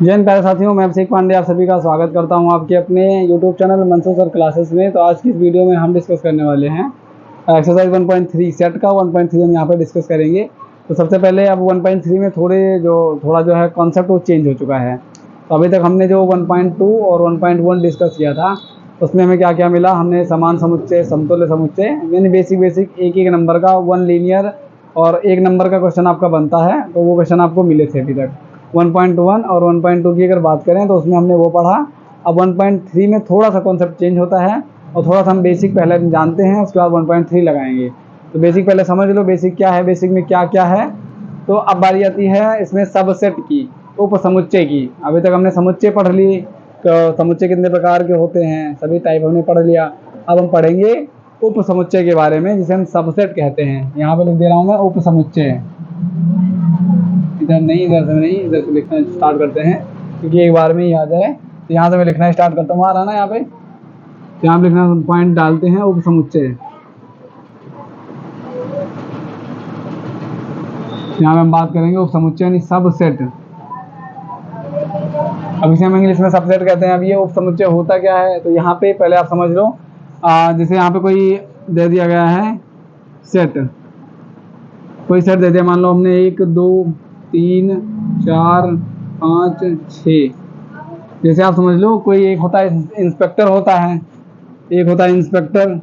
जैन प्यारे साथियों, मैं अभिषेक पांडे आप सभी का स्वागत करता हूं आपके अपने YouTube channel Manasu sir classes में। तो आज की इस वीडियो में हम डिस्कस करने वाले हैं एक्सरसाइज 1.3 सेट का 1.3 हम यहां पे डिस्कस करेंगे। तो सबसे पहले अब 1.3 में थोड़ा जो है कॉन्सेप्ट वो चेंज हो चुका है। तो अभी तक हमने जो 1.2 और 1.1 डिस्कस किया था उसमें हमें क्या क्या मिला। हमने समान समुच्चय, समतुल्य समुच्चय, यानी बेसिक एक नंबर का वन लीनियर और एक नंबर का क्वेश्चन आपका बनता है, तो वो क्वेश्चन आपको मिले थे अभी तक। 1.1 और 1.2 की अगर बात करें तो उसमें हमने वो पढ़ा। अब 1.3 में थोड़ा सा कॉन्सेप्ट चेंज होता है और थोड़ा सा हम बेसिक पहले जानते हैं, उसके बाद 1.3 लगाएंगे। तो बेसिक पहले समझ लो, बेसिक क्या है, बेसिक में क्या क्या है। तो अब बारी आती है इसमें सबसेट की, उप समुच्चय की। अभी तक हमने समुच्चय पढ़ ली, तो समुच्चय कितने प्रकार के होते हैं, सभी टाइप हमने पढ़ लिया। अब हम पढ़ेंगे उप समुच्चय के बारे में, जिसे हम सबसेट कहते हैं। यहाँ पे लिख दे रहा हूँ मैं उप समुच्चय। इधर नहीं, इधर से नहीं, इधर से लिखना स्टार्ट करते हैं क्योंकि एक बार में ही आ जाए। तो यहाँ से मैं लिखना स्टार्ट करता हूँ। आ रहा ना यहाँ पे, यहाँ लिखना पॉइंट डालते हैं उप समुच्चय। यहाँ पे हम बात करेंगे उप समुच्चय यानी सबसेट। अब इसे हम इंग्लिश में सबसेट कहते हैं। अब ये उप समुच्चय होता क्या है, तो यहाँ पे पहले आप समझ लो। जैसे यहाँ पे कोई दे दिया गया है सेट, कोई सेट दे दिया, मान लो हमने 1 2 3 4 5 6। जैसे आप समझ लो कोई एक होता है इंस्पेक्टर होता है, एक होता है इंस्पेक्टर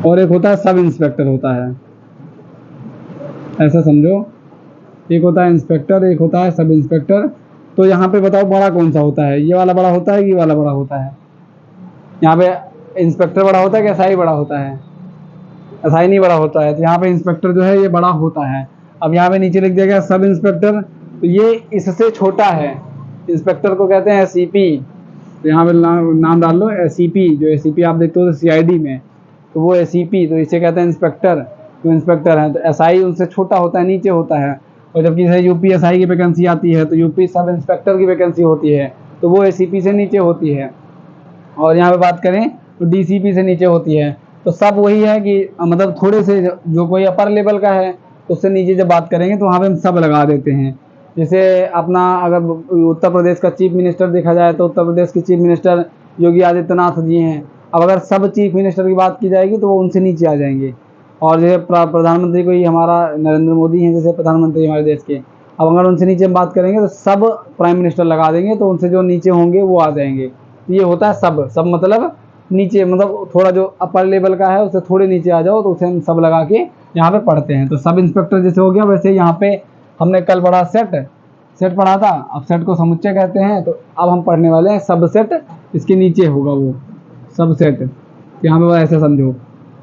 और एक होता है सब इंस्पेक्टर होता है। ऐसा समझो, एक होता है इंस्पेक्टर, एक होता है सब इंस्पेक्टर। तो यहाँ पे बताओ बड़ा कौन सा होता है, ये वाला बड़ा होता है, ये वाला बड़ा होता है। यहाँ पे इंस्पेक्टर बड़ा होता है कि एसआई बड़ा होता है? एसआई नहीं बड़ा होता है। तो यहाँ पे इंस्पेक्टर जो है ये बड़ा होता है। अब यहाँ पे नीचे लिख दिया गया सब इंस्पेक्टर, तो ये इससे छोटा है। इंस्पेक्टर को कहते हैं एसईपी। तो यहाँ पे नाम डाल लो एसईपी। जो एसईपी आप देखते हो सीआईडी में, तो वो एसईपी, तो इसे कहते हैं इंस्पेक्टर। तो इंस्पेक्टर है। तो एसआई उनसे छोटा होता है, नीचे होता है। और जब जैसे यूपीएसआई की वैकेंसी आती है तो यूपी सब इंस्पेक्टर की वैकेंसी होती है, तो वो एसीपी से नीचे होती है। और यहाँ पे बात करें तो डीसीपी से नीचे होती है। तो सब वही है कि मतलब थोड़े से जो कोई अपर लेवल का है उससे नीचे जब बात करेंगे तो वहाँ पे हम सब लगा देते हैं। जैसे अपना अगर उत्तर प्रदेश का चीफ मिनिस्टर देखा जाए तो उत्तर प्रदेश के चीफ मिनिस्टर योगी आदित्यनाथ जी हैं। अब अगर सब चीफ मिनिस्टर की बात की जाएगी तो वो उनसे नीचे आ जाएंगे। और जैसे प्रधानमंत्री कोई हमारा नरेंद्र मोदी हैं, जैसे प्रधानमंत्री हमारे देश के, अब अगर उनसे नीचे हम बात करेंगे तो सब प्राइम मिनिस्टर लगा देंगे, तो उनसे जो नीचे होंगे वो आ जाएंगे। ये होता है सब। सब मतलब नीचे, मतलब थोड़ा जो अपर लेवल का है उससे थोड़े नीचे आ जाओ तो उसे हम सब लगा के यहाँ पे पढ़ते हैं। तो सब इंस्पेक्टर जैसे हो गया, वैसे यहाँ पे हमने कल पढ़ा सेट पढ़ा था। अब सेट को समुच्चय कहते हैं, तो अब हम पढ़ने वाले हैं सब सेट। इसके नीचे होगा वो सब सेट। यहाँ पे ऐसे समझो।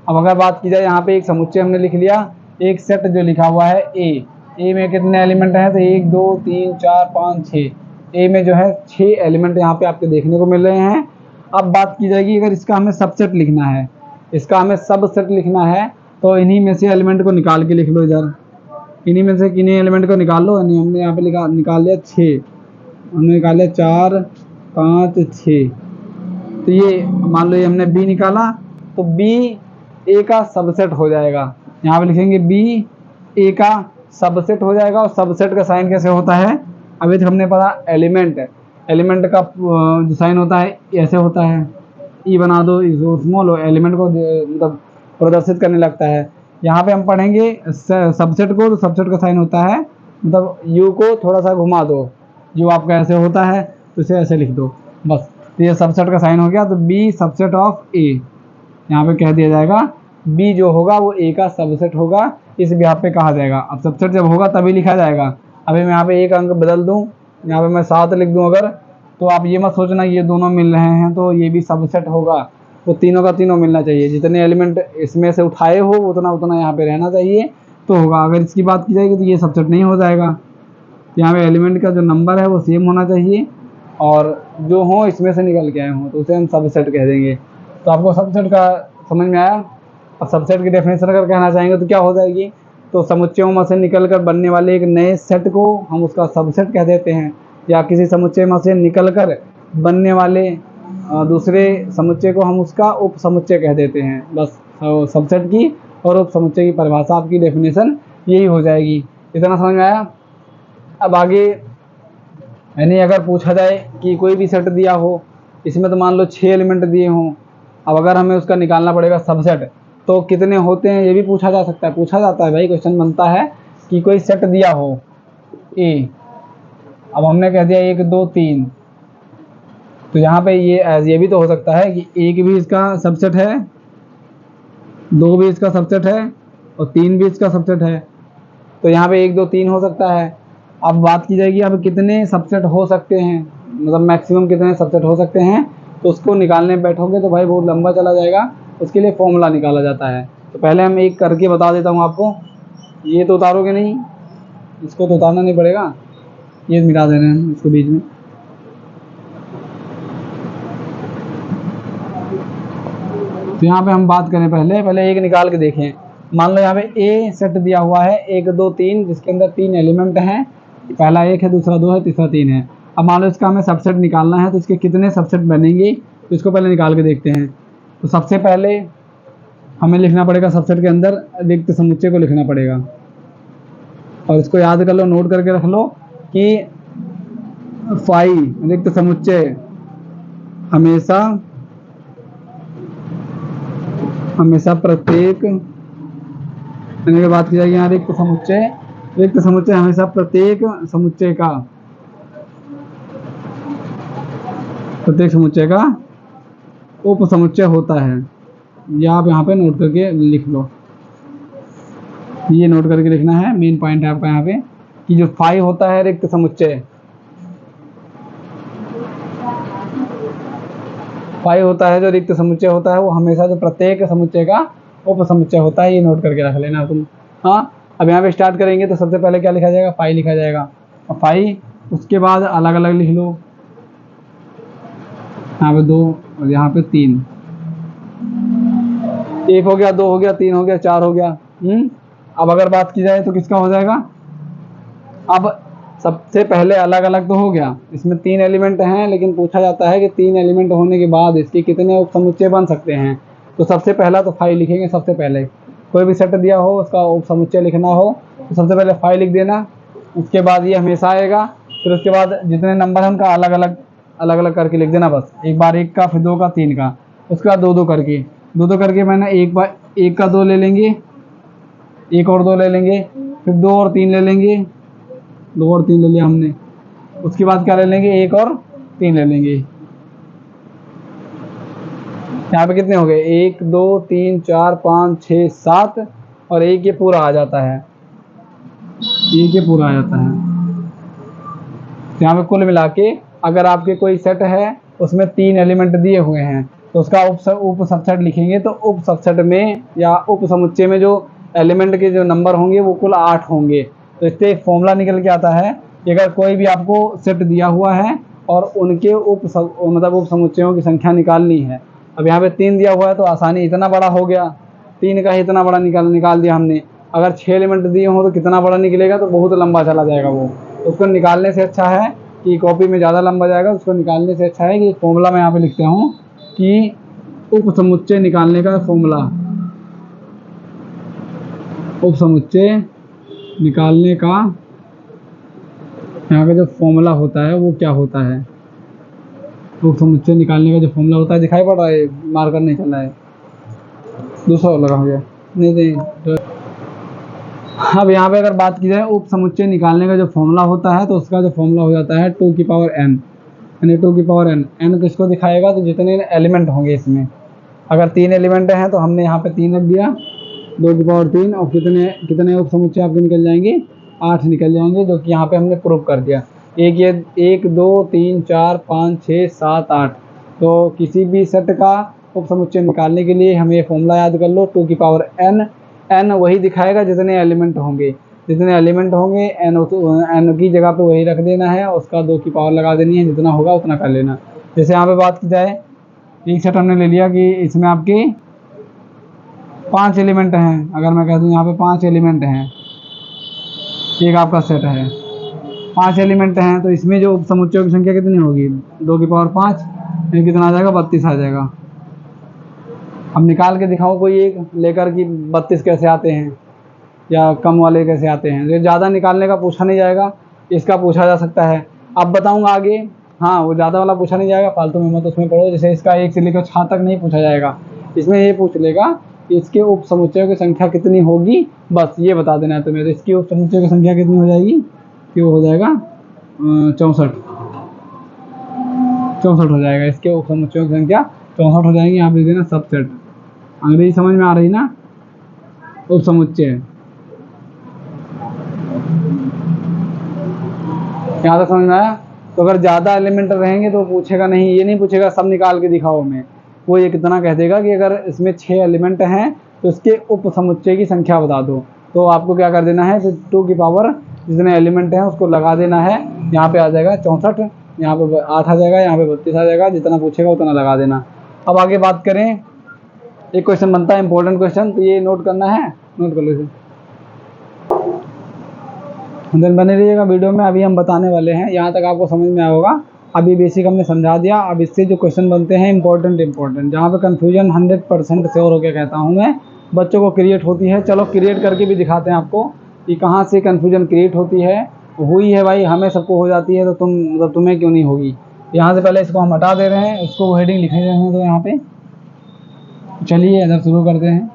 अब अगर बात की जाए, यहाँ पे एक समुच्चय हमने लिख लिया, एक सेट जो लिखा हुआ है ए में कितने एलिमेंट हैं, तो 1 2 3 4 5 6। ए में जो है 6 एलिमेंट यहाँ पे आपके देखने को मिल रहे हैं। अब बात की जाएगी अगर इसका हमें सबसेट लिखना है, इसका हमें सबसेट लिखना है, तो इन्हीं में से एलिमेंट को निकाल के लिख लो इधर। इन्हीं में से किन्हीं एलिमेंट को निकाल लो। हमने यहाँ पे निकाल लिया 6, हमने निकाल लिया 4 5 6। तो ये मान लो ये हमने बी निकाला, तो बी ए का सबसेट हो जाएगा। यहाँ पे लिखेंगे बी ए का सबसेट हो जाएगा। और सबसेट का साइन कैसे होता है, अभी तक हमने पढ़ा एलिमेंट का जो साइन होता है ऐसे होता है, ई बना दो, स्मॉल एलिमेंट को मतलब प्रदर्शित करने लगता है। यहाँ पे हम पढ़ेंगे सबसेट को, तो सबसेट का साइन होता है मतलब यू को थोड़ा सा घुमा दो, जो आपका ऐसे होता है तो इसे ऐसे लिख दो बस। तो ये सबसेट का साइन हो गया। तो बी सबसेट ऑफ ए, यहाँ पे कह दिया जाएगा बी जो होगा वो ए का सबसेट होगा, इस बिहाफ पे कहा जाएगा। अब सबसेट जब होगा तभी लिखा जाएगा। अभी मैं यहाँ पे एक अंक बदल दूँ, यहाँ पे मैं 7 लिख दूँ अगर, तो आप ये मत सोचना ये दोनों मिल रहे हैं तो ये भी सबसेट होगा। तो तीनों का तीनों मिलना चाहिए, जितने एलिमेंट इसमें से उठाए हो उतना यहाँ पे रहना चाहिए तो होगा। अगर इसकी बात की जाएगी तो ये सबसेट नहीं हो जाएगा। यहाँ पे एलिमेंट का जो नंबर है वो सेम होना चाहिए और जो हो इसमें से निकल के आए हों तो उसे हम सबसेट कह देंगे। तो आपको सबसेट का समझ में आया। अब सबसेट की डेफिनेशन अगर कहना चाहेंगे तो क्या हो जाएगी, तो समुच्चयों में से निकल कर बनने वाले एक नए सेट को हम उसका सबसेट कह देते हैं, या किसी समुच्चय में से निकल कर बनने वाले दूसरे समुच्चय को हम उसका उप समुच्चय कह देते हैं। बस सबसेट की और उप समुच्चय की परिभाषा, आपकी डेफिनेशन यही हो जाएगी। इतना समझ में आया। अब आगे यानी अगर पूछा जाए कि कोई भी सेट दिया हो, इसमें तो मान लो 6 एलिमेंट दिए हों, अब अगर हमें उसका निकालना पड़ेगा सबसेट, तो कितने होते हैं ये भी पूछा जा सकता है, पूछा जाता है भाई। क्वेश्चन बनता है कि कोई सेट दिया हो ए, अब हमने कह दिया 1 2 3, तो यहाँ पे ये भी तो हो सकता है कि 1 भी इसका सबसेट है, 2 भी इसका सबसेट है और 3 भी इसका सबसेट है। तो यहाँ पे 1 2 3 हो सकता है। अब बात की जाएगी अब कितने सबसेट हो सकते हैं, मतलब मैक्सिमम कितने सबसेट हो सकते हैं, तो उसको निकालने बैठोगे तो भाई बहुत लंबा चला जाएगा। उसके लिए फॉर्मूला निकाला जाता है। तो पहले हम एक करके बता देता हूँ आपको। ये तो उतारोगे नहीं, इसको तो उतारना नहीं पड़ेगा, ये मिटा देना है इसको बीच में। तो यहाँ पे हम बात करें पहले एक निकाल के देखें। मान लो यहाँ पे ए सेट दिया हुआ है 1 2 3, जिसके अंदर 3 एलिमेंट हैं, पहला 1 है, दूसरा 2 है, तीसरा 3 है। अब मान लो इसका हमें सबसेट निकालना है, तो इसके कितने सबसेट बनेंगे, तो इसको पहले निकाल के देखते हैं। तो सबसे पहले हमें लिखना पड़ेगा सबसेट के अंदर रिक्त समुच्चय को लिखना पड़ेगा, और इसको याद कर लो, नोट करके रख लो कि फाई रिक्त समुच्चय हमेशा प्रत्येक, की बात की जाएगी यहाँ रिक्त समुच्चय हमेशा प्रत्येक समुच्चय का उप समुच्चय होता है। ये आप यहाँ पे नोट करके लिख लो, ये नोट करके लिखना है। मेन पॉइंट है आपका यहाँ पे कि जो फाई होता है रिक्त समुच्चय, फाई होता है जो रिक्त समुच्चय होता है, वो हमेशा जो प्रत्येक समुच्चय का उप समुच्चय होता है। ये नोट करके रख लेना तुम। हाँ, अब यहाँ पे स्टार्ट करेंगे तो सबसे पहले क्या लिखा जाएगा, फाई लिखा जाएगा। और फाई उसके बाद अलग अलग लिख लो, यहाँ पे 2 और यहाँ पे 3, 1 हो गया, 2 हो गया, 3 हो गया, 4 हो गया। अब अगर बात की जाए तो किसका हो जाएगा, अब सबसे पहले अलग अलग तो हो गया, इसमें 3 एलिमेंट हैं, लेकिन पूछा जाता है कि 3 एलिमेंट होने के बाद इसके कितने उप समुच्चय बन सकते हैं। तो सबसे पहला तो फाई लिखेंगे। सबसे पहले कोई भी सेट दिया हो उसका उप समुच्चय लिखना हो तो सबसे पहले फाई लिख देना, उसके बाद ये हमेशा आएगा, फिर उसके बाद जितने नंबर हैं उनका अलग अलग करके लिख देना बस। एक बार 1 का, फिर 2 का, 3 का, उसके बाद 2 2 करके मैंने एक बार 1 का 2 ले लेंगे, 1 और 2 ले लेंगे, फिर 2 और 3 ले लेंगे, 2 और 3 ले लिया हमने। उसके बाद क्या ले लेंगे, 1 और 3 ले लेंगे। यहाँ पे कितने हो गए, 1 2 3 4 5 6 7 और 1 ये पूरा आ जाता है, 1 ये पूरा आ जाता है। यहाँ पे कुल मिला के अगर आपके कोई सेट है उसमें 3 एलिमेंट दिए हुए हैं तो उसका उप सबसेट लिखेंगे। तो उप सबसेट में या उप समुच्चय में जो एलिमेंट के जो नंबर होंगे वो कुल 8 होंगे। तो इससे एक फॉर्मूला निकल के आता है कि अगर कोई भी आपको सेट दिया हुआ है और उनके उप समुच्चयों की संख्या निकालनी है। अब यहाँ पे 3 दिया हुआ है तो आसानी, इतना बड़ा हो गया, 3 का ही इतना बड़ा निकाल दिया हमने। अगर 6 एलिमेंट दिए हों तो कितना बड़ा निकलेगा, तो बहुत लंबा चला जाएगा वो। उसको निकालने से अच्छा है कि कॉपी में ज़्यादा लंबा जाएगा, उसको निकालने से अच्छा है कि फॉर्मूला मैं यहाँ पे लिखता हूँ कि उप समुच्चय निकालने का फॉर्मूला, उप समुच्चय निकालने का यहाँ पे जो फॉर्मूला होता है वो क्या होता है। उप समुच्चय निकालने का जो फॉर्मूला होता है, दिखाई पड़ रहा है, मार्कर नहीं चल रहा है, दूसरा लगा हो गया, नहीं। अब यहाँ पे अगर बात की जाए उप समुच्चय निकालने का जो फॉर्मूला होता है, तो उसका जो फॉर्मूला हो जाता है 2 की पावर n, यानी 2 की पावर n। n किसको दिखाएगा, तो जितने एलिमेंट होंगे इसमें। अगर 3 एलिमेंट हैं तो हमने यहाँ पे 3 रख दिया, 2 की पावर 3, और कितने उप समुच्चय आपके निकल जाएंगे, 8 निकल जाएंगे, जो कि यहाँ पे हमने प्रूव कर दिया। 1 2 3 4 5 6 7 8। तो किसी भी सेट का उप समुच्चय निकालने के लिए हमें ये फॉर्मूला याद कर लो, 2 की पावर n। n वही दिखाएगा जितने एलिमेंट होंगे, n की जगह पे वही रख देना है, उसका 2 की पावर लगा देनी है, जितना होगा उतना कर लेना। जैसे यहाँ पे बात की जाए, एक सेट हमने ले लिया कि इसमें आपके 5 एलिमेंट हैं। अगर मैं कह दूँ यहाँ पे 5 एलिमेंट हैं, एक आपका सेट है 5 एलिमेंट हैं, तो इसमें जो उप समुच्चयों की संख्या कितनी होगी, 2 की पावर 5, कितना आ जाएगा, 32 आ जाएगा। अब निकाल के दिखाओ कोई एक लेकर कि 32 कैसे आते हैं या कम वाले कैसे आते हैं। ये ज़्यादा निकालने का पूछा नहीं जाएगा, इसका पूछा जा सकता है। अब बताऊंगा आगे। हाँ, वो ज़्यादा वाला पूछा नहीं जाएगा, फालतू में मत उसमें पढ़ो। जैसे इसका 1 से लेकर 6 तक नहीं पूछा जाएगा, इसमें ये पूछ लेगा कि इसके उप समुच्चयों की संख्या कितनी होगी, बस ये बता देना है तुम्हें। तो इसकी उप समुच्चयों की संख्या कितनी हो जाएगी कि वो हो जाएगा 64 हो जाएगा। इसके उप समुच्चयों की संख्या 64 हो जाएगी। यहाँ पे लिख देना सबसेट। अंग्रेजी समझ में आ रही ना? उप समुच्चय यहाँ तक समझ में आया? तो अगर ज़्यादा एलिमेंट रहेंगे तो पूछेगा नहीं, ये नहीं पूछेगा सब निकाल के दिखाओ हमें। वो ये कितना कह देगा कि अगर इसमें 6 एलिमेंट हैं तो इसके उप समुच्चय की संख्या बता दो। तो आपको क्या कर देना है, तो 2 की पावर जितने एलिमेंट हैं उसको लगा देना है। यहाँ पे आ जाएगा 64, यहाँ पे 8 आ जाएगा, यहाँ पे 32 आ जाएगा। जितना पूछेगा उतना लगा देना। अब आगे बात करें, एक क्वेश्चन बनता है इंपॉर्टेंट क्वेश्चन, तो ये नोट करना है, नोट कर लो इसे। देन बने रहिएगा वीडियो में। अभी हम बताने वाले हैं, यहाँ तक आपको समझ में आया होगा। अभी बेसिक हमने समझा दिया। अब इससे जो क्वेश्चन बनते हैं इंपॉर्टेंट, जहाँ पे कन्फ्यूजन 100% श्योर होकर कहता हूँ मैं, बच्चों को क्रिएट होती है। चलो क्रिएट करके भी दिखाते हैं आपको कि कहाँ से कन्फ्यूजन क्रिएट होती है। हुई है भाई, हमें सबको हो जाती है, तो तुम्हें क्यों नहीं होगी। यहाँ से पहले इसको हम हटा दे रहे हैं, इसको हेडिंग लिखे रहे हैं। तो यहाँ पे चलिए इधर शुरू करते हैं।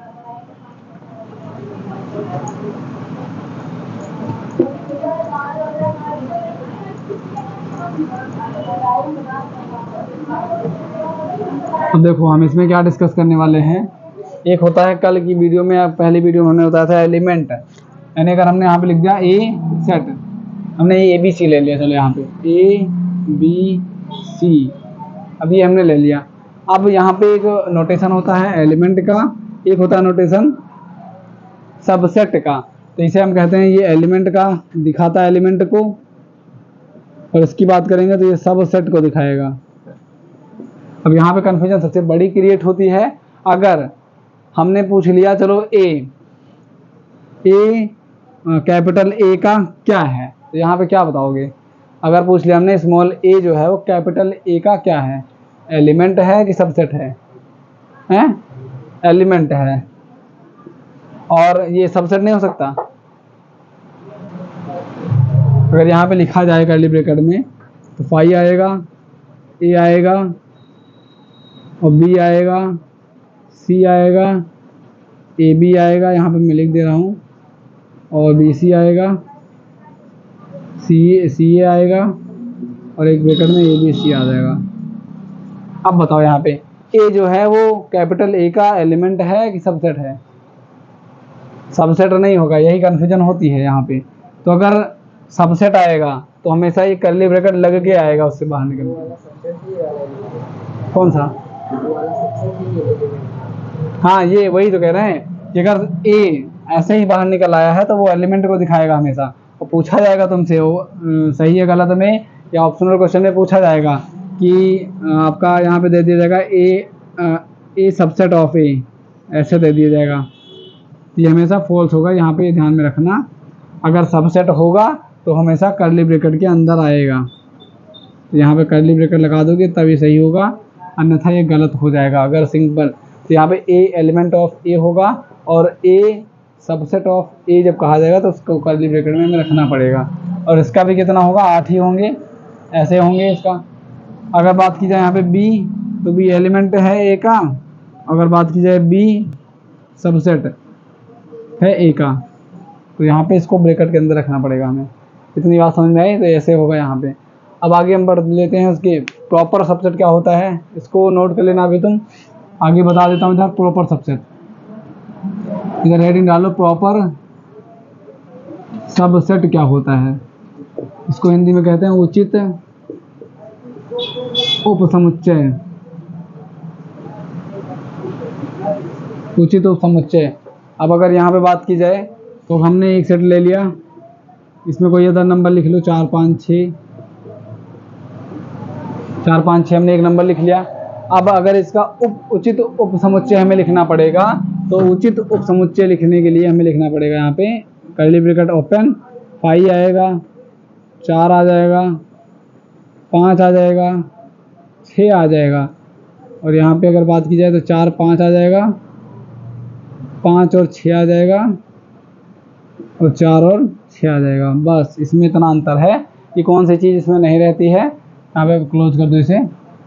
अब देखो हम इसमें क्या डिस्कस करने वाले हैं। एक होता है कल की वीडियो में, पहली वीडियो में हमने बताया था एलिमेंट, यानी अगर हमने यहाँ पे लिख दिया ए सेट, हमने ए बी सी ले लिया। चलो यहाँ पे ए बी सी, अब ये हमने ले लिया। अब यहाँ पे एक नोटेशन होता है एलिमेंट का, एक होता है नोटेशन सबसेट का। तो इसे हम कहते हैं ये एलिमेंट का दिखाता है एलिमेंट को, और इसकी बात करेंगे तो ये सबसेट को दिखाएगा। अब यहाँ पे कन्फ्यूजन सबसे बड़ी क्रिएट होती है अगर हमने पूछ लिया चलो ए कैपिटल ए का क्या है, तो यहाँ पे क्या बताओगे। अगर पूछ लिया हमने स्मॉल ए जो है वो कैपिटल ए का क्या है, एलिमेंट है कि सबसेट है? एलिमेंट है, और ये सबसेट नहीं हो सकता। अगर यहाँ पे लिखा जाए कर्ली ब्रैकेट में तो फाई आएगा, ए आएगा, और बी आएगा, सी आएगा, ए बी आएगा, यहाँ पे मैं लिख दे रहा हूँ, और बी सी आएगा, सी ए आएगा, और एक ब्रैकेट में ए बी सी आ जाएगा। अब बताओ यहाँ पे ए जो है वो कैपिटल ए का एलिमेंट है कि सबसेट है? सबसेट नहीं होगा, यही कन्फ्यूजन होती है यहाँ पे। तो अगर सबसेट आएगा तो हमेशा ये कर्ली ब्रैकेट लग के आएगा, उससे बाहर निकल। कौन सा? हाँ, ये वही तो कह रहे हैं कि अगर ए ऐसे ही बाहर निकल आया है तो वो एलिमेंट को दिखाएगा हमेशा। और पूछा जाएगा तुमसे वो सही है गलत में, या ऑप्शनल क्वेश्चन में पूछा जाएगा कि आपका यहाँ पे दे दिया जाएगा ए सबसेट ऑफ ए, ऐसे दे दिया जाएगा। ये हमेशा फॉल्स होगा, यहाँ पे ध्यान में रखना। अगर सबसेट होगा तो हमेशा कर्ली ब्रैकेट के अंदर आएगा। तो यहाँ पे कर्ली ब्रैकेट लगा दोगे तभी सही होगा, अन्यथा ये गलत हो जाएगा। अगर सिंपल तो यहाँ पे ए एलिमेंट ऑफ ए होगा, और ए सबसेट ऑफ ए जब कहा जाएगा तो उसको कर्ली ब्रैकेट में हमें रखना पड़ेगा। और इसका भी कितना होगा, 8 ही होंगे, ऐसे होंगे इसका। अगर बात की जाए यहाँ पे बी, तो बी एलिमेंट है ए का। अगर बात की जाए बी सबसेट है ए का, तो यहाँ पे इसको ब्रैकेट के अंदर रखना पड़ेगा हमें। इतनी बात समझ में आई? तो ऐसे होगा यहाँ पे। अब आगे हम बढ़ लेते हैं उसके प्रॉपर सबसेट क्या होता है, इसको नोट कर लेना। अभी तुम आगे बता देता हूँ इधर प्रॉपर सबसेट। इधर हेडिंग डालो प्रॉपर सबसेट क्या होता है। इसको हिंदी में कहते हैं उचित उपसमुच्चय। उचित उपसमुच्चय। अब अगर यहाँ पे बात की जाए तो हमने एक सेट ले लिया, इसमें कोई अदर नंबर लिख लो, 4 5 6, 4 5 6 हमने एक नंबर लिख लिया। अब अगर इसका उचित उपसमुच्चय हमें लिखना पड़ेगा, तो उचित उपसमुच्चय लिखने के लिए हमें लिखना पड़ेगा यहाँ पे कर्ली ब्रैकेट ओपन, 5 आएगा, 4 आ जाएगा, 5 आ जाएगा, 6 आ जाएगा, और यहाँ पे अगर बात की जाए तो 4 5 आ जाएगा, 5 और 6 आ जाएगा, और 4 और 6 आ जाएगा। बस इसमें इतना अंतर है कि कौन सी चीज़ इसमें नहीं रहती है। यहाँ पे क्लोज कर दो इसे।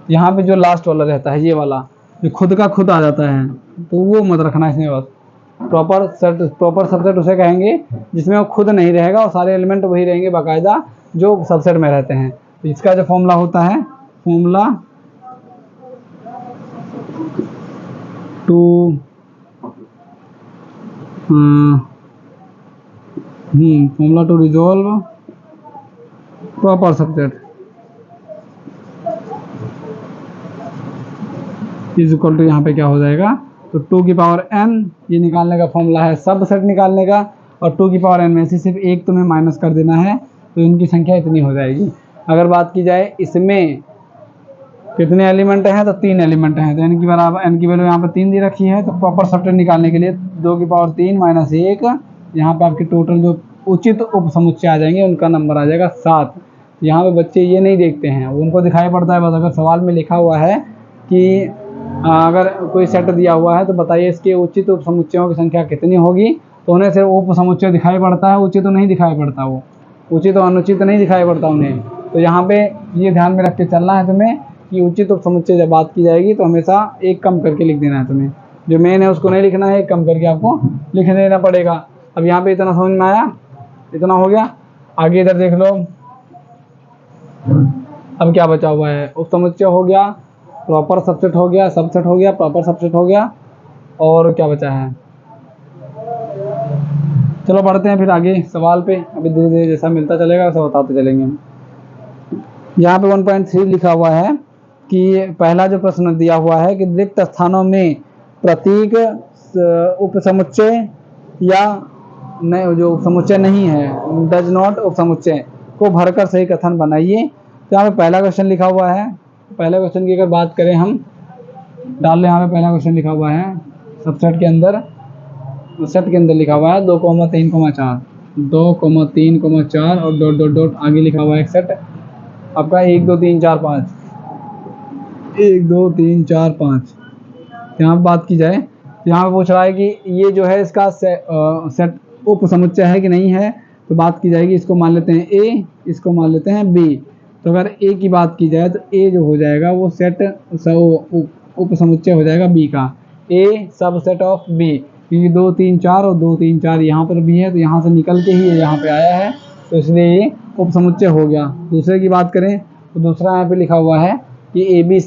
यहाँ पे जो लास्ट वाला रहता है, ये वाला जो खुद का खुद आ जाता है, तो वो मत रखना इसमें। बस प्रॉपर सबसेट उसे कहेंगे जिसमें वो खुद नहीं रहेगा और सारे एलिमेंट वही रहेंगे बाकायदा जो सबसेट में रहते हैं। तो इसका जो फॉर्मूला होता है, formula two formula to resolve proper subset is equal to, यहाँ पे क्या हो जाएगा, तो 2 की पावर n ये निकालने का फॉर्मूला है सब सेट निकालने का, और 2 की पावर n में से सिर्फ एक तुम्हें माइनस कर देना है, तो इनकी संख्या इतनी हो जाएगी। अगर बात की जाए इसमें कितने एलिमेंट हैं, तो 3 एलिमेंट हैं, तो n की बराबर n की वैल्यू यहाँ पे 3 दी रखी है। तो प्रॉपर सबसेट निकालने के लिए 2 की पावर 3 माइनस 1, यहाँ पे आपके टोटल जो उचित उप समुच्चय आ जाएंगे उनका नंबर आ जाएगा 7। यहाँ पे बच्चे ये नहीं देखते हैं, उनको दिखाई पड़ता है बस अगर सवाल में लिखा हुआ है कि अगर कोई सेट दिया हुआ है तो बताइए इसके उचित उप समुच्चयों की संख्या कितनी होगी, तो उन्हें सिर्फ उप समुच्चय दिखाई पड़ता है, उचित तो नहीं दिखाई पड़ता, वो उचित और अनुचित नहीं दिखाई पड़ता उन्हें। तो यहाँ पे ये ध्यान में रख के चलना है तुम्हें कि उचित उप समुच्चय जब बात की जाएगी तो हमेशा एक कम करके लिख देना है तुम्हें, जो मेन है उसको नहीं लिखना है, एक कम करके आपको लिख देना पड़ेगा। अब यहाँ पे इतना समझ में आया, इतना हो गया। आगे इधर देख लो, अब क्या बचा हुआ है, उप समुच्चय हो गया, प्रॉपर सबसेट हो गया, सबसेट हो गया, प्रॉपर सबसेट हो गया, और क्या बचा है। चलो बढ़ते हैं फिर आगे सवाल पे, अभी धीरे धीरे जैसा मिलता चलेगा वैसा बताते चलेंगे हम। यहाँ पे 1.3 लिखा हुआ है कि पहला जो प्रश्न दिया हुआ है कि रिक्त स्थानों में प्रतीक उप समुच्चय या नहीं, जो उप समुच्चय नहीं है, डज नॉट उप समुच्चय को भरकर सही कथन बनाइए। तो यहाँ पे पहला क्वेश्चन लिखा हुआ है। पहले क्वेश्चन की अगर बात करें हम, डाल लें यहाँ पे पहला क्वेश्चन लिखा हुआ है सबसेट के अंदर, सेट के अंदर लिखा हुआ है 2,3,4, 2,3,4 और डॉट डॉट डॉट आगे लिखा हुआ है एक सेट आपका 1 2 3 4 5, 1 2 3 4 5। यहाँ पर बात की जाए तो यहाँ पे पूछ रहा है कि ये जो है इसका सेट उप समुच्चय है कि नहीं है। तो बात की जाएगी, इसको मान लेते हैं ए, इसको मान लेते हैं बी। तो अगर ए की बात की जाए तो ए जो हो जाएगा वो सेट उप समुच्चय हो जाएगा बी का, ए सब सेट ऑफ बी, क्योंकि 2 3 4 और 2 3 4 यहाँ पर भी है, तो यहाँ से निकल के ही ये यहाँ पे आया है, तो इसलिए ये उप समुच्चय हो गया। दूसरे की बात करें तो दूसरा यहाँ पे लिखा हुआ है कि A B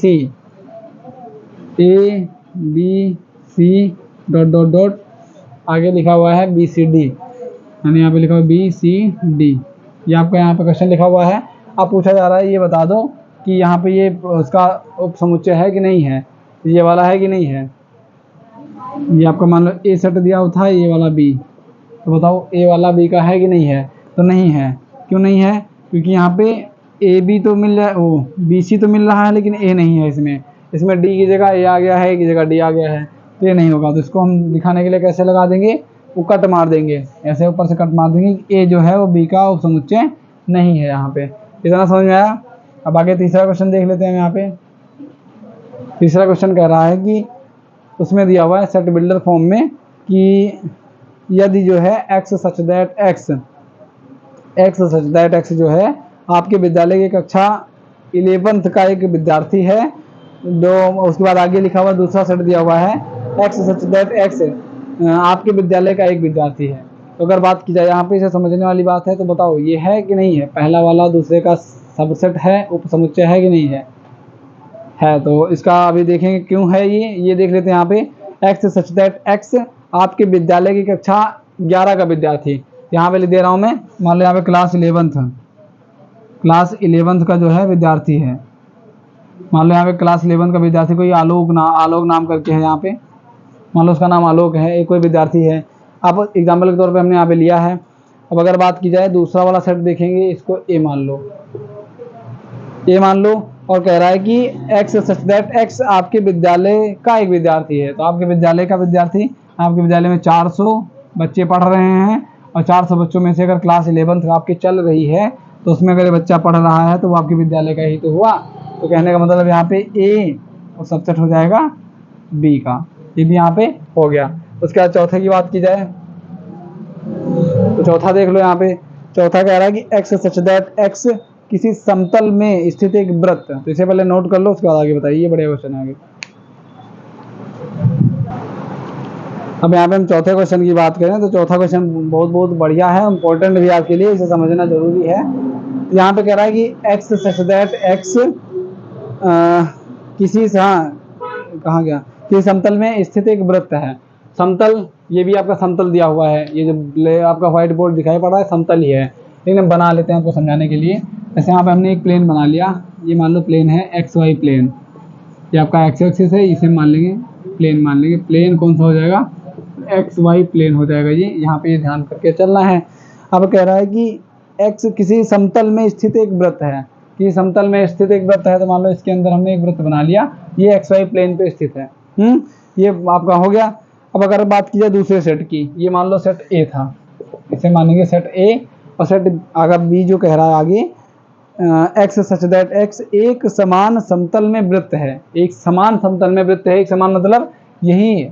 C dot dot dot आगे लिखा हुआ है बी सी डी, यानी यहाँ पे लिखा हुआ बी सी डी। ये आपका यहाँ पे क्वेश्चन लिखा हुआ है। अब पूछा जा रहा है ये बता दो कि यहाँ पे ये उसका उप समुच्चय है कि नहीं है, ये वाला है कि नहीं है। ये आपका मान लो ए सेट दिया हुआ था, ये वाला बी, तो बताओ ए वाला बी का है कि नहीं है। तो नहीं है। क्यों नहीं है, क्योंकि यहाँ पे ए बी तो मिल रहा है, ओ बी सी तो मिल रहा है, लेकिन ए नहीं है इसमें डी की जगह ए आ गया है, ए की जगह डी आ गया है, तो ये नहीं होगा। तो इसको हम दिखाने के लिए कैसे लगा देंगे, वो कट मार देंगे, ऐसे ऊपर से कट मार देंगे। ए जो है वो बी का उप समुच्चय नहीं है। यहाँ पे इतना समझ में आया। अब आगे तीसरा क्वेश्चन देख लेते हैं। यहाँ पे तीसरा क्वेश्चन कह रहा है कि उसमें दिया हुआ है सेट बिल्डर फॉर्म में कि यदि जो है एक्स सच दैट एक्स जो है आपके विद्यालय की कक्षा 11th का एक विद्यार्थी है, जो उसके बाद आगे लिखा हुआ दूसरा सेट दिया हुआ है एक्स सच दैट एक्स आपके विद्यालय का एक विद्यार्थी है। तो अगर बात की जाए यहाँ पे इसे समझने वाली बात है, तो बताओ ये है कि नहीं है, पहला वाला दूसरे का सबसेट है, उप समुच्चय है कि नहीं है। तो इसका अभी देखेंगे क्यों है ये देख लेते हैं। यहाँ पे एक्स सच दैट एक्स आपके विद्यालय की कक्षा 11 का विद्यार्थी, यहाँ पे लिख दे रहा हूँ मैं, मान लो यहाँ पे क्लास 11th का जो है विद्यार्थी है। मान लो यहाँ पे क्लास 11 का विद्यार्थी कोई आलोक नाम करके है, यहाँ पे मान लो उसका नाम आलोक है, एक कोई विद्यार्थी है। अब एग्जाम्पल के तौर पे हमने यहाँ पे लिया है। अब अगर बात की जाए दूसरा वाला सेट देखेंगे, इसको ए मान लो और कह रहा है कि एक्स सच दैट एक्स आपके विद्यालय का एक विद्यार्थी है। तो आपके विद्यालय का विद्यार्थी, आपके विद्यालय में 400 बच्चे पढ़ रहे हैं, और 400 बच्चों में से अगर क्लास 11th आपकी चल रही है, तो उसमें अगर बच्चा पढ़ रहा है तो वो आपके विद्यालय का ही तो हुआ। तो कहने का मतलब यहाँ पे ए और सबसेट हो जाएगा बी का। ये भी यहाँ पे हो गया। उसके बाद चौथे की बात की जाए तो चौथा देख लो। यहाँ पे चौथा कह रहा है कि एक्स सच दैट एक्स किसी समतल में स्थित एक वृत्त। तो इसे पहले नोट कर लो, उसके बाद आगे बताइए। ये बढ़िया क्वेश्चन है आगे। अब यहाँ पे हम चौथे क्वेश्चन की बात करें तो चौथा क्वेश्चन बहुत बहुत बढ़िया है, इंपॉर्टेंट भी आपके लिए, इसे समझना जरूरी है। तो यहाँ पे कह रहा है कि एक्स सच दैट एक्स किसी कहाँ गया, किसी समतल में स्थित एक वृत्त है। समतल, ये भी आपका समतल दिया हुआ है। ये जो आपका व्हाइट बोर्ड दिखाई पड़ रहा है समतल ही है, लेकिन हम बना लेते हैं आपको समझाने के लिए। जैसे यहाँ पे हमने एक प्लेन बना लिया, ये मान लो प्लेन है एक्स वाई प्लेन। ये आपका एक्स एक्सिस है, इसे मान लेंगे प्लेन, मान लेंगे प्लेन कौन सा हो जाएगा, एक्स वाई प्लेन हो जाएगा। ये यहाँ पे ध्यान करके चलना है। अब कह रहा है कि एक्स किसी समतल में स्थित एक वृत्त है, कि समतल में स्थित एक वृत्त है। तो मान लो इसके अंदर हमने एक वृत्त बना लिया, ये एक्स वाई प्लेन पे स्थित है। ये आपका हो गया। अब अगर बात की जाए दूसरे सेट की, ये मान लो सेट ए था, इसे मानेंगे सेट ए। और सेट अगर बी जो कह रहा है आगे, एक्स सच दैट एक्स एक समान समतल में वृत्त है। एक समान समतल में वृत्त है, एक समान मतलब यही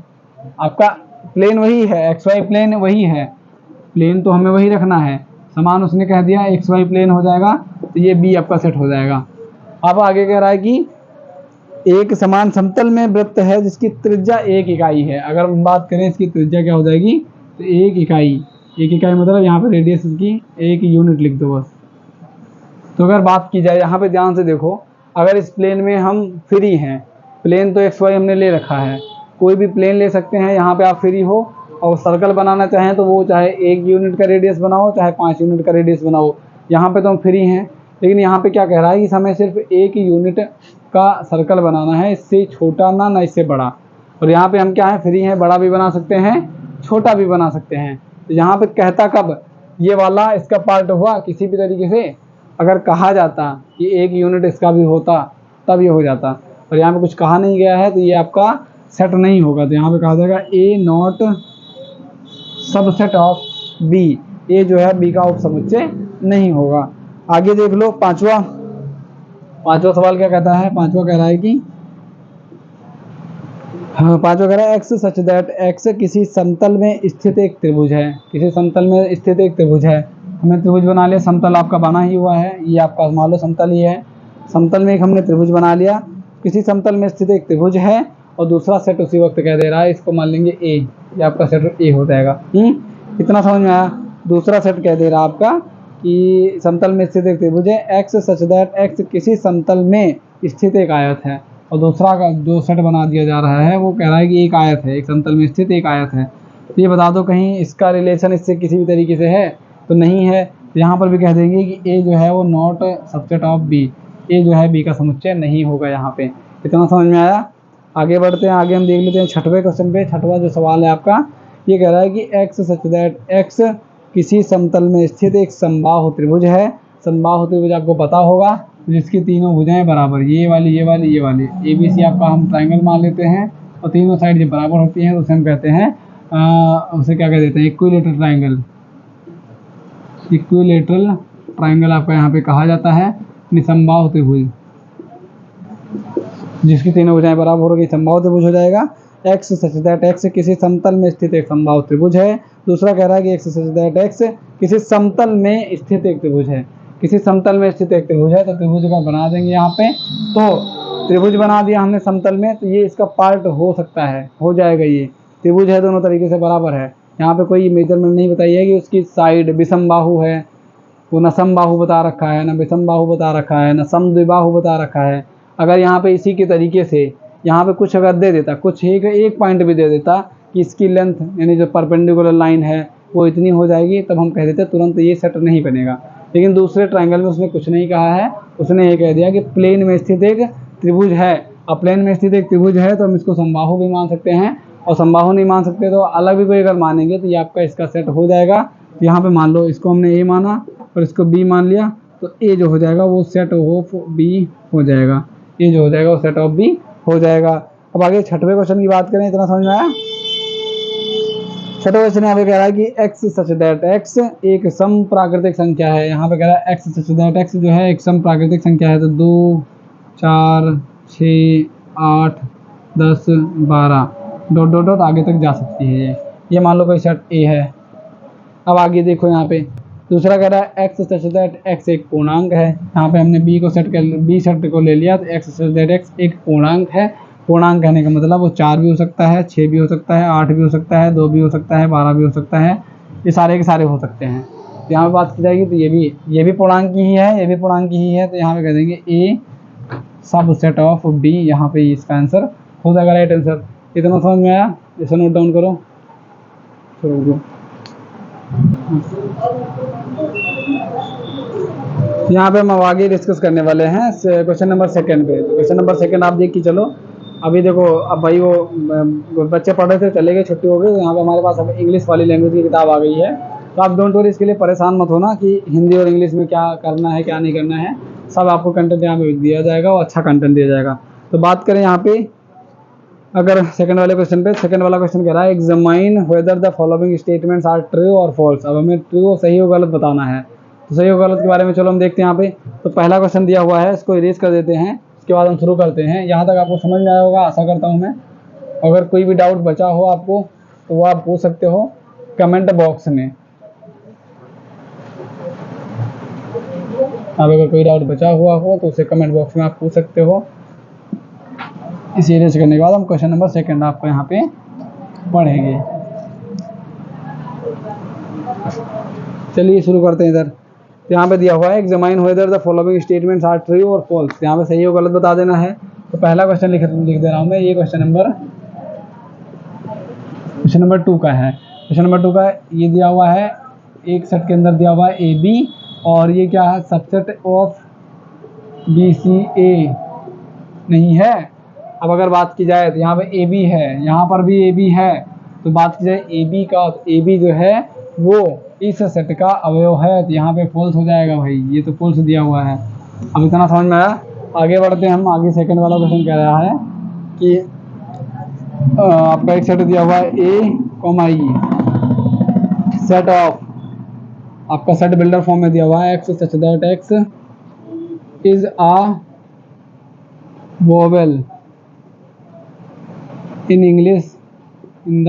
आपका प्लेन वही है, एक्स वाई प्लेन वही है, प्लेन तो हमें वही रखना है। समान उसने कह दिया एक्स वाई प्लेन हो जाएगा, तो ये बी आपका सेट हो जाएगा। अब आगे कह रहा है कि एक समान समतल में वृत्त है जिसकी त्रिज्या 1 इकाई है। अगर हम बात करें इसकी त्रिज्या क्या हो जाएगी, तो 1 इकाई। 1 इकाई मतलब यहाँ पे रेडियस की 1 यूनिट लिख दो बस। तो अगर बात की जाए, यहाँ पे ध्यान से देखो, अगर इस प्लेन में हम फ्री हैं, प्लेन तो एक्स वाई हमने ले रखा है, कोई भी प्लेन ले सकते हैं, यहाँ पे आप फ्री हो और सर्कल बनाना चाहें तो वो चाहे 1 यूनिट का रेडियस बनाओ चाहे 5 यूनिट का रेडियस बनाओ, यहाँ पे तो हम फ्री हैं। लेकिन यहाँ पे क्या कह रहा है कि हमें सिर्फ 1 यूनिट का सर्कल बनाना है, इससे छोटा ना इससे बड़ा। और यहाँ पे हम क्या है, फ्री हैं, बड़ा भी बना सकते हैं छोटा भी बना सकते हैं। तो यहाँ पे कहता कब, ये वाला इसका पार्ट हुआ किसी भी तरीके से अगर कहा जाता कि 1 यूनिट इसका भी होता तब ये हो जाता, और यहाँ पे कुछ कहा नहीं गया है तो ये आपका सेट नहीं होगा। तो यहाँ पे कहा जाएगा ए नॉट सबसेट ऑफ बी, ए जो है बी का उप समुच्चय नहीं होगा। आगे देख लो पांचवा सवाल क्या कहता है। पांचवा कह रहा है कि पांचवा कह रहा है एक्स सच दैट एक्स किसी समतल में स्थित एक त्रिभुज है। किसी समतल में स्थित एक त्रिभुज है, हमने त्रिभुज बना लिया, समतल आपका बना ही हुआ है, ये आपका मान लो समतल ही है। समतल में एक हमने त्रिभुज बना लिया, किसी समतल में स्थित एक त्रिभुज है और दूसरा सेट उसी वक्त कह दे रहा है, इसको मान लेंगे ए, ये आपका सेट ए हो जाएगा। कितना समझ में आया। दूसरा सेट कह दे रहा है आपका कि समतल में स्थित एक त्रिभुज है, एक्स सच दैट एक्स किसी समतल में स्थित एक आयत है, और दूसरा का जो सेट बना दिया जा रहा है वो कह रहा है कि एक आयत है, एक समतल में स्थित एक आयत है। तो ये बता दो कहीं इसका रिलेशन इससे किसी भी तरीके से है तो नहीं है। तो यहाँ पर भी कह देंगे कि ए जो है वो नॉट सबसेट ऑफ बी, ए जो है बी का समुच्चय नहीं होगा यहाँ पे। इतना समझ में आया। आगे बढ़ते हैं, आगे हम देख लेते हैं छठवें क्वेश्चन पे। छठवां जो सवाल है आपका, ये कह रहा है कि एक्स सच दैट एक्स किसी समतल में स्थित एक समबाहु त्रिभुज है। समबाहु त्रिभुज आपको पता होगा जिसकी तीनों भुजाएं बराबर, ये वाली ये वाली ये वाली, ए बी सी आपका हम ट्राइंगल मान लेते हैं और तीनों साइड जब बराबर होती हैं तो उसे हम कहते हैं उसे क्या कह देते हैं, इक्विलेटरल ट्राइंगल। इक्विलेटरल ट्राइंगल आपका यहाँ पे कहा जाता है। समबाहु त्रिभुज जिसकी तीनों भुजाएं बराबर होगी समबाहु त्रिभुज हो जाएगा। एक्स सच दैट एक्स किसी समतल में स्थित एक समबाहु त्रिभुज है। दूसरा कह रहा है कि एक्स सच दैट एक्स किसी समतल में स्थित एक त्रिभुज है। किसी समतल में स्थित एक त्रिभुज है, तो त्रिभुज का बना देंगे यहाँ पे। तो त्रिभुज बना दिया हमने समतल में, तो ये इसका पार्ट हो सकता है, हो जाएगा। ये त्रिभुज है, दोनों तरीके से बराबर है। यहाँ पे कोई मेजरमेंट नहीं बताई है कि उसकी साइड विषमबाहु है, वो न समबाहु बता रखा है, न विषमबाहु बता रखा है, न समद्विबाहु बता रखा है। अगर यहाँ पे इसी के तरीके से यहाँ पे कुछ अगर दे देता, कुछ एक पॉइंट भी दे देता कि इसकी लेंथ यानी जो परपेंडिकुलर लाइन है वो इतनी हो जाएगी, तब हम कह देते तुरंत ये सेट नहीं बनेगा। लेकिन दूसरे ट्रायंगल में उसने कुछ नहीं कहा है, उसने ये कह दिया कि प्लेन में स्थित एक त्रिभुज है। अब प्लेन में स्थित एक त्रिभुज है तो हम इसको समबाहु भी मान सकते हैं, और समबाहु नहीं मान सकते तो अलग भी कोई अगर मानेंगे तो ये आपका इसका सेट हो जाएगा। तो यहाँ पे मान लो इसको हमने ए माना और इसको बी मान लिया, तो ए जो हो जाएगा वो सेट ऑफ बी हो जाएगा। ये जो हो जाएगा वो सेट ऑफ बी हो जाएगा। अब आगे छठवें क्वेश्चन की बात करें, इतना समझ में आया। छठवें क्वेश्चन यहाँ पे कह रहा है कि एक्स सच दैट एक्स एक सम प्राकृतिक संख्या है। यहाँ पे कह रहा है एक्स सच दैट एक्स जो है एक सम प्राकृतिक संख्या है। तो 2 4 6 8, 10, 12 डॉट डॉट डॉट आगे तक जा सकती है ये मान लो कोई सेट ए है। अब आगे देखो यहाँ पे दूसरा कह रहा है एक्स सच दैट एक्स एक पूर्णांक है। यहाँ पे हमने बी सेट को ले लिया, तो एक्स सच दैट एक्स एक पूर्णांक है। पूर्णांक कहने का मतलब वो 4 भी हो सकता है, 6 भी हो सकता है, 8 भी हो सकता है, 2 भी हो सकता है, 12 भी हो सकता है, ये सारे के सारे हो सकते हैं। तो यहाँ पे बात की जाएगी तो ये भी पूर्णांक की ही है, ये भी पूर्णांक की ही है, तो यहाँ पे कह देंगे ए सब सेट ऑफ बी, यहाँ पे इसका आंसर हो जाएगा राइट आंसर। इतना समझ में आया? इसे नोट डाउन करो। चलो यहाँ पे हम आगे डिस्कस करने वाले हैं क्वेश्चन नंबर 2 पे। तो क्वेश्चन नंबर 2 आप देख के चलो। अभी देखो, अब भाई वो बच्चे पढ़ रहे थे, चले गए, छुट्टी हो गई। यहाँ पे हमारे पास अब इंग्लिश वाली लैंग्वेज की किताब आ गई है। तो आप डोंट वरी, इसके लिए परेशान मत होना कि हिंदी और इंग्लिश में क्या करना है क्या नहीं करना है। सब आपको कंटेंट यहाँ पे दिया जाएगा और अच्छा कंटेंट दिया जाएगा। तो बात करें यहाँ पे, अगर सेकंड वाले क्वेश्चन पे, सेकंड वाला क्वेश्चन कह रहा है examine whether the following statements are true और फॉल्स। अब हमें ट्रू, सही और गलत बताना है। तो सही और गलत के बारे में चलो हम देखते हैं यहाँ पे। तो पहला क्वेश्चन दिया हुआ है, इसको इरेज कर देते हैं, इसके बाद हम शुरू करते हैं। यहाँ तक आपको समझ में आया होगा, आशा करता हूँ मैं। अगर कोई भी डाउट बचा हो आपको तो वो आप पूछ सकते हो कमेंट बॉक्स में। अब अगर कोई डाउट बचा हुआ हो तो उसे कमेंट बॉक्स में आप पूछ सकते हो। इसे इरेज करने के बाद हम क्वेश्चन नंबर 2 आपको यहाँ पे पढ़ेंगे। चलिए शुरू करते हैं इधर। तो यहाँ पे दिया हुआ है examine whether the following statements are true और फॉल्स। यहाँ पे सही और गलत बता देना है। तो पहला क्वेश्चन लिख दे रहा हूँ मैं। ये क्वेश्चन नंबर 2 का है। क्वेश्चन नंबर 2 का ये दिया हुआ है, एक सेट के अंदर दिया हुआ है ए बी, और ये क्या है, सबसेट ऑफ बी सी ए नहीं है। अब अगर बात की जाए तो यहाँ पे ए बी है, यहाँ पर भी ए बी है। तो बात की जाए ए बी का, ए बी जो है वो इस सेट का अवयव है, तो यहाँ पे फॉल्स हो जाएगा भाई, ये तो फॉल्स दिया हुआ है। अब इतना समझ में आया? आगे बढ़ते हैं हम। आगे सेकंड वाला क्वेश्चन कह रहा है कि आपका एक सेट दिया हुआ है A comma E, set of, आपका सेट बिल्डर फॉर्म में दिया हुआ है X such that X is a vowel in English, in the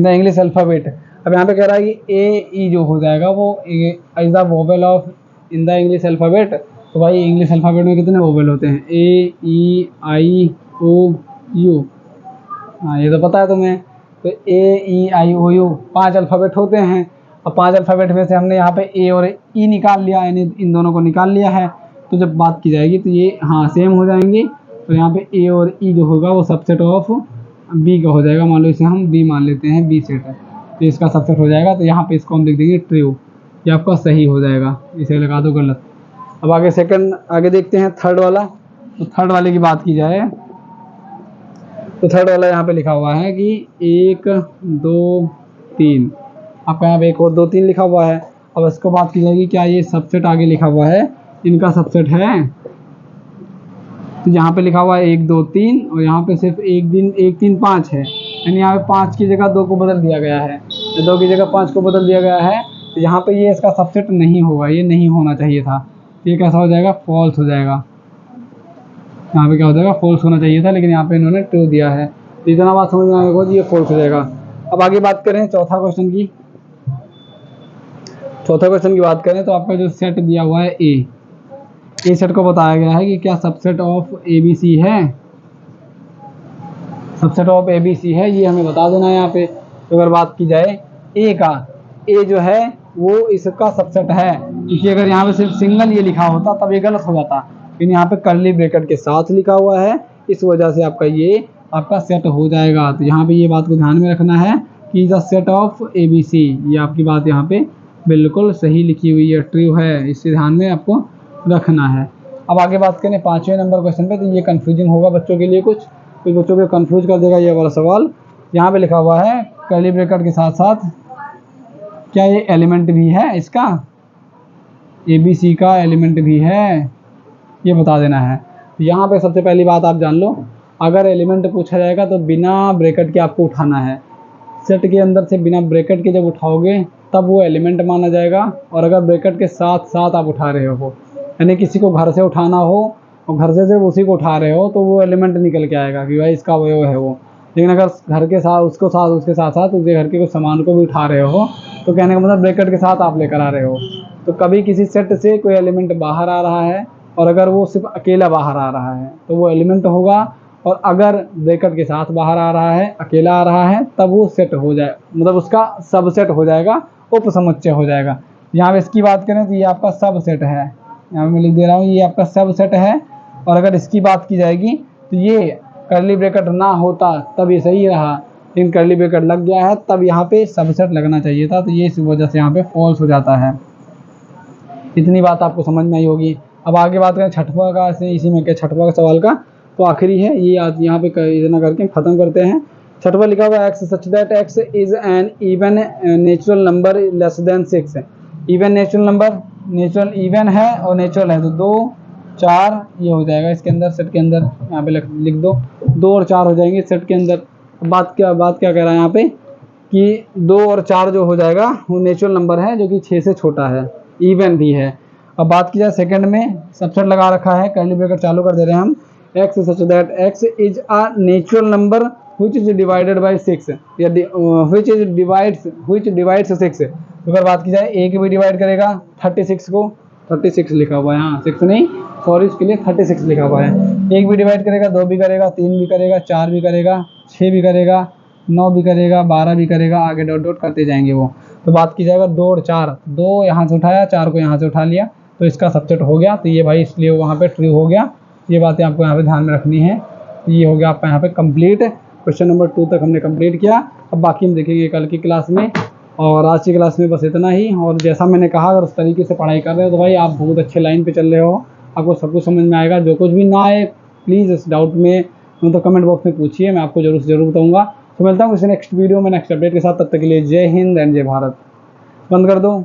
English alphabet. अब यहाँ पे कह रहा है कि ए ई जो हो जाएगा वो is the vowel of in the English alphabet. तो भाई इंग्लिश अल्फ़ाबेट में कितने वोवेल होते हैं? ए ई आई ओ यू, हाँ ये तो पता है तुम्हें। तो ए ई आई ओ यू 5 अल्फ़ाबेट होते हैं। अब 5 अल्फ़ाबेट में से हमने यहाँ पे ए और ई निकाल लिया, यानी इन दोनों को निकाल लिया है। तो जब बात की जाएगी तो ये हाँ सेम हो जाएंगे। तो यहाँ पे ए और ई जो होगा वो सबसेट ऑफ बी का हो जाएगा। मान लो इसे हम बी मान लेते हैं, बी सेट है तो इसका सबसेट हो जाएगा। तो यहाँ पे इसको हम लिख देंगे ट्रू, ये आपका सही हो जाएगा, इसे लगा दो गलत। अब आगे देखते हैं थर्ड वाला। तो थर्ड वाले की बात की जाए तो थर्ड वाला यहाँ पे लिखा हुआ है कि 1 2 3, आपका यहाँ पे 1 और 2 3 लिखा हुआ है। अब इसको बात की जाएगी क्या ये सबसेट आगे लिखा हुआ है इनका सबसेट है? तो यहाँ पे लिखा हुआ है 1 2 3 और यहाँ पे सिर्फ 1 3 5 है, यानी यहाँ पे 5 की जगह 2 को बदल दिया गया है, 2 की जगह 5 को बदल दिया गया है। तो यहाँ पे ये इसका सबसेट नहीं होगा, ये नहीं होना चाहिए था। ये कैसा हो जाएगा? फॉल्स हो जाएगा। यहाँ पे क्या हो जाएगा? फॉल्स होना चाहिए था, लेकिन यहाँ पे इन्होंने ट्रू दिया है। तो इतना बात समझ में आएगा कि ये फॉल्स हो जाएगा। अब आगे बात करें चौथा क्वेश्चन की बात करें तो आपका जो सेट दिया हुआ है ए सेट को बताया गया है कि क्या subset of A B C है? Subset of A B C है, ये हमें बता देना है यहाँ पे। तो अगर बात की जाए ए का, ए जो है वो इसका सबसेट है, क्योंकि अगर यहाँ पे सिर्फ सिंगल ये लिखा होता तब ये गलत हो जाता, लेकिन यहाँ पे कर्ली ब्रैकेट के साथ लिखा हुआ है, इस वजह से आपका सेट हो जाएगा। तो यहाँ पे ये बात को ध्यान में रखना है कि the set of A B C, ये आपकी बात यहाँ पे बिल्कुल सही लिखी हुई है, ट्रू है, इससे ध्यान में आपको रखना है। अब आगे बात करें 5वें नंबर क्वेश्चन पे। तो ये कंफ्यूजिंग होगा बच्चों के लिए, कुछ बच्चों को कंफ्यूज कर देगा ये वाला सवाल। यहाँ पे लिखा हुआ है कर्ली ब्रैकेट के साथ साथ क्या ये एलिमेंट भी है, इसका ए बी सी का एलिमेंट भी है, ये बता देना है। तो यहाँ पे सबसे पहली बात आप जान लो, अगर एलिमेंट पूछा जाएगा तो बिना ब्रैकेट के आपको उठाना है। सेट के अंदर से बिना ब्रैकेट के जब उठाओगे तब वो एलिमेंट माना जाएगा, और अगर ब्रैकेट के साथ साथ आप उठा रहे हो यानी किसी को घर से उठाना हो और घर से सिर्फ उसी को उठा रहे हो तो वो एलिमेंट निकल के आएगा कि भाई इसका वो है वो। लेकिन अगर घर के साथ उसके साथ साथ उसके घर के कुछ सामान को भी उठा रहे हो तो कहने का मतलब ब्रैकेट के साथ आप लेकर आ रहे हो। तो कभी किसी सेट से कोई एलिमेंट बाहर आ रहा है और अगर वो सिर्फ अकेला बाहर आ रहा है तो वो एलिमेंट होगा, और अगर ब्रैकेट के साथ बाहर आ रहा है, अकेला आ रहा है, तब वो सेट हो जाए, मतलब उसका सबसेट हो जाएगा, उपसमुच्चय हो जाएगा। यहाँ पे इसकी बात करें तो ये आपका सबसेट है, यहाँ पे मैं लिख दे रहा हूँ ये आपका सबसेट है। और अगर इसकी बात की जाएगी तो ये कर्ली ब्रैकेट ना होता तब ये सही रहा, लेकिन कर्ली ब्रैकेट लग गया है तब यहाँ पे सबसेट लगना चाहिए था, तो ये इस वजह से यहाँ पे फॉल्स हो जाता है। इतनी बात आपको समझ में आई होगी। अब आगे बात करें छठवां का, इसी में क्या छठवां का सवाल का तो आखिरी है ये, आज यहाँ पे इतना करके खत्म करते हैं। छठवां लिखा हुआ x such that X is an even natural number less than 6। Even natural number, natural even है और नेचुरल है तो 2 4 ये हो जाएगा इसके अंदर, सेट के अंदर यहाँ पे लिख दो 2 और 4 हो जाएंगे सेट के अंदर। बात क्या कह रहा है यहाँ पे कि 2 और 4 जो हो जाएगा वो नेचुरल नंबर है जो कि 6 से छोटा है, इवन भी है। अब बात की जाए सेकंड में, सबसेट लगा रखा है, कर्ली ब्रैकेट चालू कर दे रहे हैं हम, x such that X is a natural number which is divided by 6 या व्हिच डिवाइड्स 6। तो अगर बात की जाए ए के भी डिवाइड करेगा 36 को, 36 लिखा हुआ है, हाँ 6 नहीं सॉरी इसके लिए 36 लिखा हुआ है। एक भी डिवाइड करेगा, 2 भी करेगा, 3 भी करेगा, 4 भी करेगा, 6 भी करेगा, 9 भी करेगा, 12 भी करेगा, आगे डॉट डॉट करते जाएंगे वो। तो बात की जाएगा 2 और 4, 2 यहाँ से उठाया, 4 को यहाँ से उठा लिया तो इसका सबसेट हो गया, तो ये भाई इसलिए वहाँ पे ट्रू हो गया। ये बातें आपको यहाँ पे ध्यान में रखनी है। तो ये हो गया आपका यहाँ पे कंप्लीट, क्वेश्चन नंबर 2 तक हमने कंप्लीट किया। अब बाकी हम देखेंगे कल की क्लास में, और आज की क्लास में बस इतना ही। और जैसा मैंने कहा अगर उस तरीके से पढ़ाई कर रहे हो तो भाई आप बहुत अच्छे लाइन पे चल रहे हो, आपको सब कुछ समझ में आएगा। जो कुछ भी ना आए प्लीज़ इस डाउट में मतलब कमेंट बॉक्स में पूछिए, मैं आपको जरूर से जरूर बताऊँगा। तो मिलता हूँ किसी नेक्स्ट वीडियो में नेक्स्ट अपडेट के साथ, तब तक के लिए जय हिंद एंड जय भारत। बंद कर दो।